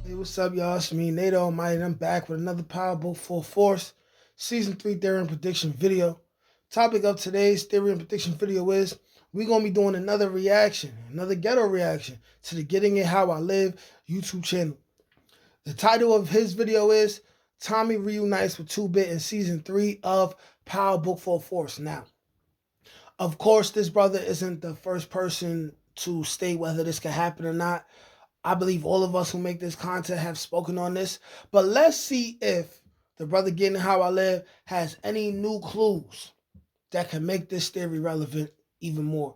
Hey, what's up, y'all? It's me, Nato Almighty, and I'm back with another Power Book Full Force Season 3 Theory and Prediction video. Topic of today's Theory and Prediction video is we're going to be doing another reaction, another ghetto reaction to the Getting It How I Live YouTube channel. The title of his video is Tommy Reunites with 2-Bit in Season 3 of Power Book Full Force. Now, of course, this brother isn't the first person to state whether this can happen or not. I believe all of us who make this content have spoken on this. But let's see if the brother Getting How I Live has any new clues that can make this theory relevant even more.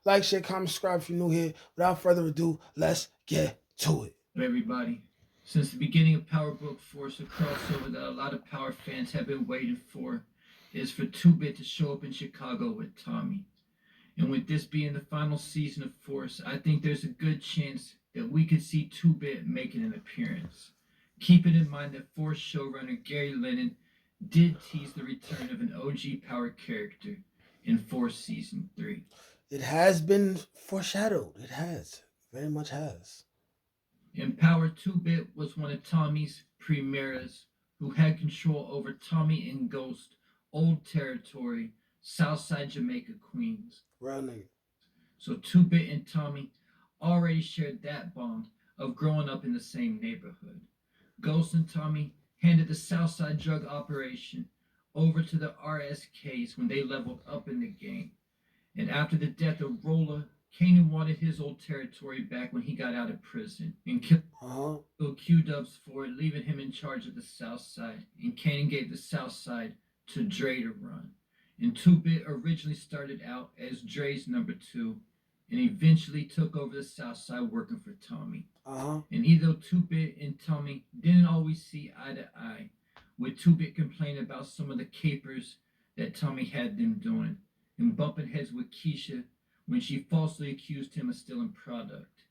Like, share, comment, subscribe if you're new here. Without further ado, let's get to it. Everybody, since the beginning of Power Book Force, a crossover that a lot of Power fans have been waiting for is for 2-Bit to show up in Chicago with Tommy. And with this being the final season of Force, I think there's a good chance that we could see 2-Bit making an appearance. Keeping in mind that Force showrunner Gary Lennon did tease the return of an OG Power character in Force Season 3. It has been foreshadowed. It has. Very much has. In Power, 2-Bit was one of Tommy's primeras who had control over Tommy and Ghost, old territory, Southside Jamaica, Queens. Real nigga. So 2-Bit and Tommy already shared that bond of growing up in the same neighborhood. Ghost and Tommy handed the Southside drug operation over to the RSKs when they leveled up in the game. And after the death of Rolla, Kanan wanted his old territory back when he got out of prison and killed Q-Dubs for it, leaving him in charge of the South Side. And Kanan gave the South Side to Dre to run. And 2-Bit originally started out as Dre's number 2 and eventually took over the South Side working for Tommy. And even though 2-Bit and Tommy didn't always see eye to eye, with 2-Bit complaining about some of the capers that Tommy had them doing and bumping heads with Keisha when she falsely accused him of stealing product.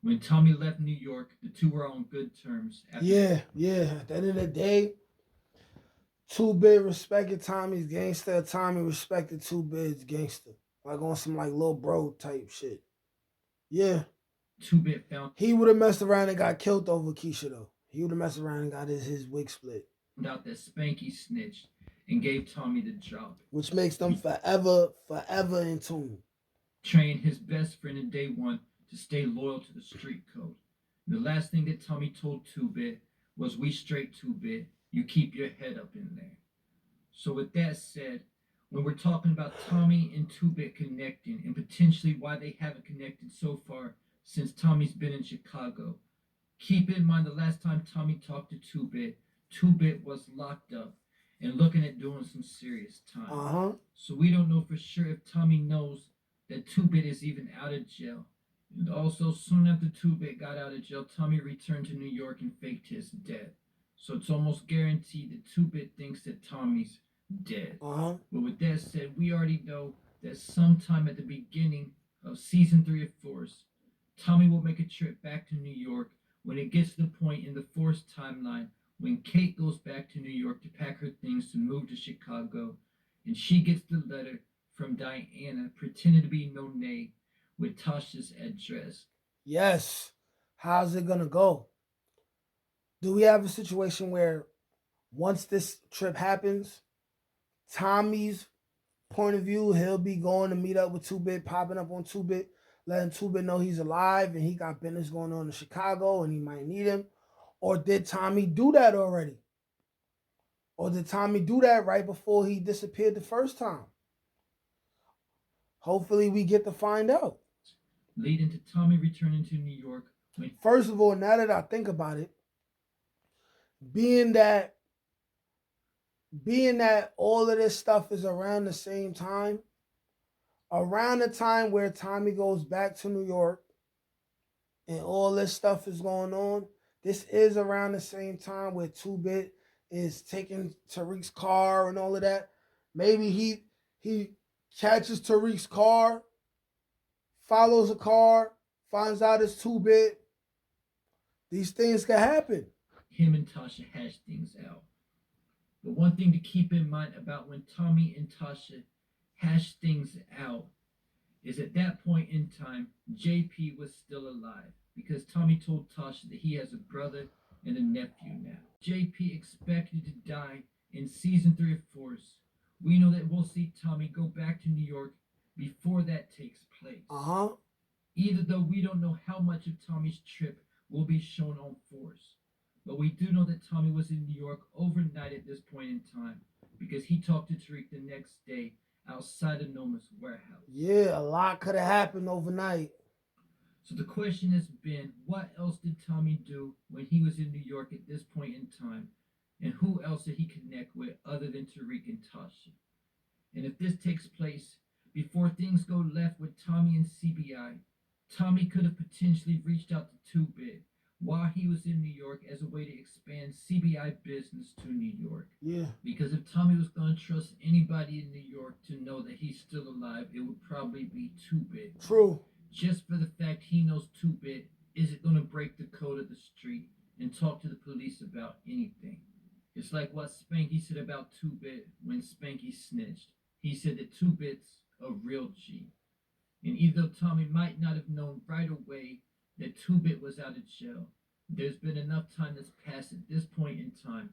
When Tommy left New York, the two were on good terms. Yeah. At the end of the day, 2-Bit respected Tommy's gangster. Tommy respected 2-Bit's gangster. Like on some like little bro type shit. Yeah. 2-Bit found he would have messed around and got killed over Keisha though. He would have messed around and got his wig split. Out that Spanky snitched and gave Tommy the job, which makes them forever in tune. Train his best friend in day one to stay loyal to the street code. The last thing that Tommy told 2-Bit was, "We straight 2-Bit, you keep your head up in there." So with that said, when we're talking about Tommy and 2-Bit connecting and potentially why they haven't connected so far since Tommy's been in Chicago, keep in mind the last time Tommy talked to 2-Bit, 2-Bit was locked up and looking at doing some serious time. So we don't know for sure if Tommy knows that 2-Bit is even out of jail. And also, soon after 2-Bit got out of jail, Tommy returned to New York and faked his death. So it's almost guaranteed that 2-Bit thinks that Tommy's dead. But with that said, we already know that sometime at the beginning of Season 3 of Force, Tommy will make a trip back to New York when it gets to the point in the Force timeline when Kate goes back to New York to pack her things to move to Chicago, and she gets the letter from Diana pretending to be Monet with Tasha's address. Yes. How's it gonna go? Do we have a situation where once this trip happens, Tommy's point of view, he'll be going to meet up with 2-Bit, popping up on 2-Bit, letting 2-Bit know he's alive and he got business going on in Chicago and he might need him? Or did Tommy do that already? Or did Tommy do that right before he disappeared the first time? Hopefully we get to find out. Leading to Tommy returning to New York. First of all, now that I think about it, being that all of this stuff is around the same time, around the time where Tommy goes back to New York and all this stuff is going on, this is around the same time where 2-Bit is taking Tariq's car and all of that. Maybe he catches Tariq's car, follows a car, finds out it's 2-Bit. These things can happen. Him and Tasha hash things out. But one thing to keep in mind about when Tommy and Tasha hash things out is at that point in time, JP was still alive. because Tommy told Tasha that he has a brother and a nephew now. JP expected to die in season 3 of Force. We know that we'll see Tommy go back to New York before that takes place. Either though we don't know how much of Tommy's trip will be shown on Force. But we do know that Tommy was in New York overnight at this point in time because he talked to Tariq the next day outside of Noma's warehouse. Yeah, a lot could have happened overnight. So the question has been, what else did Tommy do when he was in New York at this point in time? And who else did he connect with other than Tariq and Tasha? And if this takes place before things go left with Tommy and CBI, Tommy could have potentially reached out to 2-Bit while he was in New York as a way to expand CBI business to New York. Yeah. Because if Tommy was going to trust anybody in New York to know that he's still alive, it would probably be 2-Bit. True. Just for the fact he knows 2-Bit isn't going to break the code of the street and talk to the police about anything. It's like what Spanky said about 2-Bit when Spanky snitched. He said that 2-Bit's a real G. And even though Tommy might not have known right away that 2-Bit was out of jail, there's been enough time that's passed at this point in time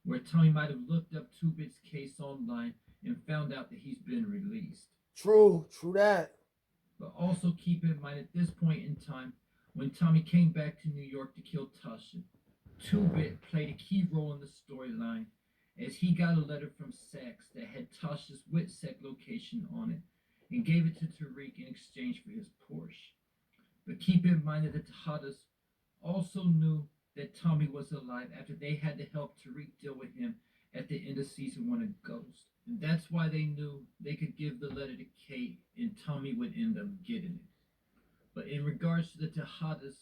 where Tommy might have looked up 2-Bit's case online and found out that he's been released. True that. But also keep in mind at this point in time, when Tommy came back to New York to kill Tasha, 2-Bit played a key role in the storyline as he got a letter from Sachs that had Tasha's Witsec location on it and gave it to Tariq in exchange for his Porsche. But keep in mind that the Tejadas also knew that Tommy was alive after they had to help Tariq deal with him at the end of season 1 of Ghost. And that's why they knew they could give the letter to Kate and Tommy would end up getting it. But in regards to the Tejadas,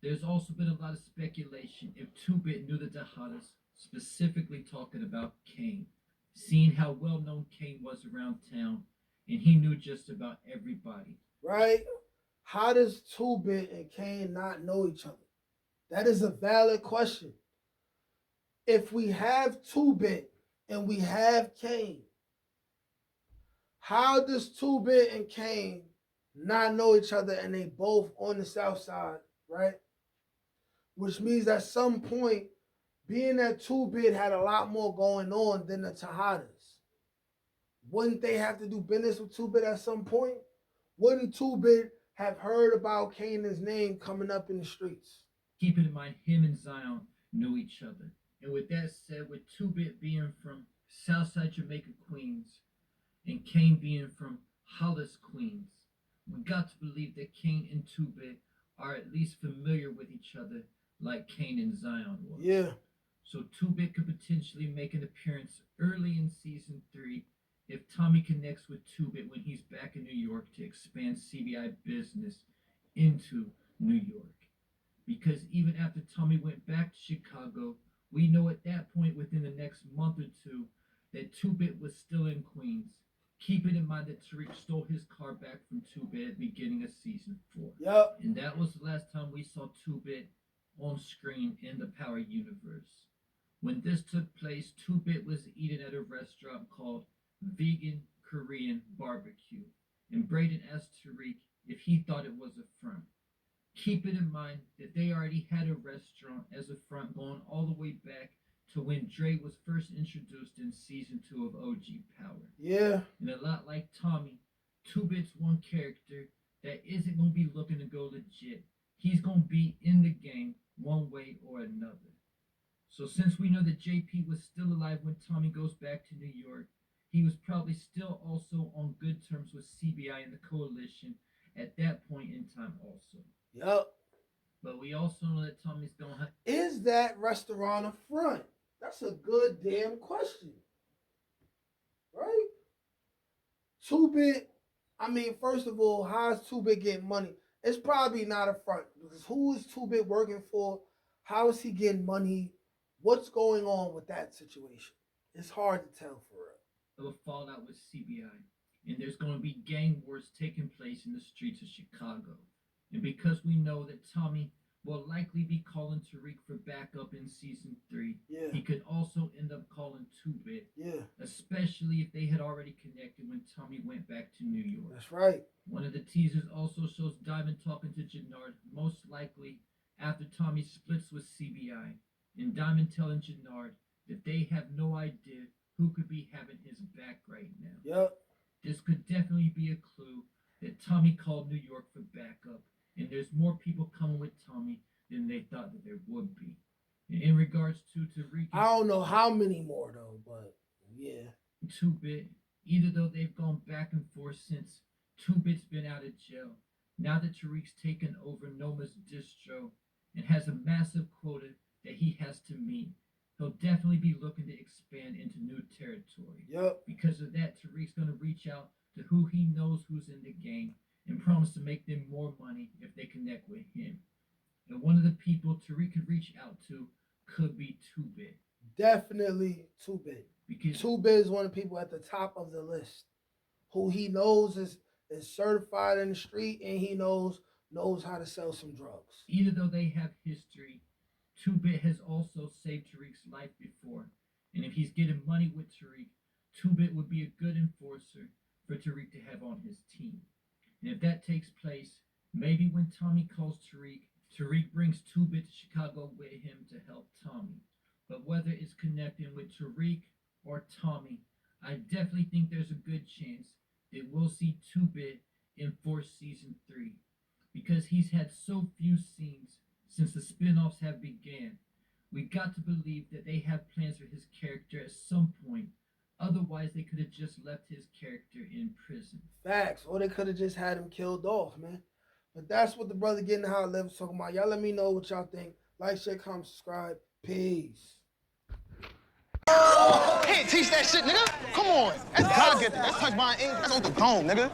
there's also been a lot of speculation if 2-Bit knew the Tejadas, specifically talking about Kane, seeing how well known Kane was around town, and he knew just about everybody. Right? How does 2-Bit and Kane not know each other? That is a valid question. If we have 2-Bit and we have Kane, how does 2-Bit and Kane not know each other and they both on the south side, right? Which means at some point, being that 2-Bit had a lot more going on than the Tejadas, wouldn't they have to do business with 2-Bit at some point? Wouldn't 2-Bit have heard about Kanan's name coming up in the streets? Keeping in mind, him and Zion knew each other. And with that said, with 2-Bit being from Southside Jamaica, Queens, and Kane being from Hollis, Queens, we got to believe that Kane and 2-Bit are at least familiar with each other like Kane and Zion was. Yeah. So 2-Bit could potentially make an appearance early in season 3 if Tommy connects with 2-Bit when he's back in New York to expand CBI business into New York. Because even after Tommy went back to Chicago, we know at that point within the next month or two that 2-Bit was still in Queens. Keeping in mind that Tariq stole his car back from 2-Bit at the beginning of season 4. Yep. And that was the last time we saw 2-Bit on screen in the Power universe. When this took place, 2-Bit was eating at a restaurant called Vegan Korean Barbecue, and Braden asked Tariq if he thought it was a front. Keeping in mind that they already had a restaurant as a front going all the way back to when Dre was first introduced in season 2 of OG Power. Yeah. And a lot like Tommy, 2-Bit's one character that isn't going to be looking to go legit. He's going to be in the game one way or another. So since we know that JP was still alive when Tommy goes back to New York, he was probably still also on good terms with CBI and the coalition at that point in time also. Yep. But we also know that Tommy's going to... Is that restaurant a front? That's a good damn question. Right? 2-Bit, I mean, first of all, how is 2-Bit getting money? It's probably not a front. Because who is 2-Bit working for? How is he getting money? What's going on with that situation? It's hard to tell for real. Of a fallout with CBI. And there's going to be gang wars taking place in the streets of Chicago. And because we know that Tommy will likely be calling Tariq for backup in season 3. Yeah. He could also end up calling 2-Bit. Yeah. Especially if they had already connected when Tommy went back to New York. That's right. One of the teasers also shows Diamond talking to Jannard, most likely after Tommy splits with CBI, and Diamond telling Jannard that they have no idea who could be having his back right now. Yep. This could definitely be a clue that Tommy called New York for backup, and there's more people coming with Tommy than they thought that there would be. And in regards to Tariq, I don't know how many more though, but yeah. 2-Bit, either though they've gone back and forth since 2-Bit's been out of jail, now that Tariq's taken over Noma's distro and has a massive quota that he has to meet, he'll definitely be looking to expand into new territory. Yep. Because of that, Tariq's going to reach out to who he knows who's in the game and promise to make them more money if they connect with him. And one of the people Tariq could reach out to could be 2-Bit. Definitely 2-Bit. Because 2-Bit is one of the people at the top of the list who he knows is certified in the street, and he knows how to sell some drugs. Either though they have history, 2-Bit has also saved Tariq's life before. And if he's getting money with Tariq, 2-Bit would be a good enforcer for Tariq to have on his team. And if that takes place, maybe when Tommy calls Tariq, Tariq brings 2-Bit to Chicago with him to help Tommy. But whether it's connecting with Tariq or Tommy, I definitely think there's a good chance that we'll see 2-Bit in Force Season 3. Because he's had so few scenes since the spin-offs have began, we got to believe that they have plans for his character at some point. Otherwise, they could have just left his character in prison. Facts. Or they could have just had him killed off, man. But that's what the brother Getting High Level's talking about. Y'all let me know what y'all think. Like, share, comment, subscribe. Peace. Can't teach that shit, nigga. Come on. That's God gifted. That's touched by an ink. That's on the dome, nigga.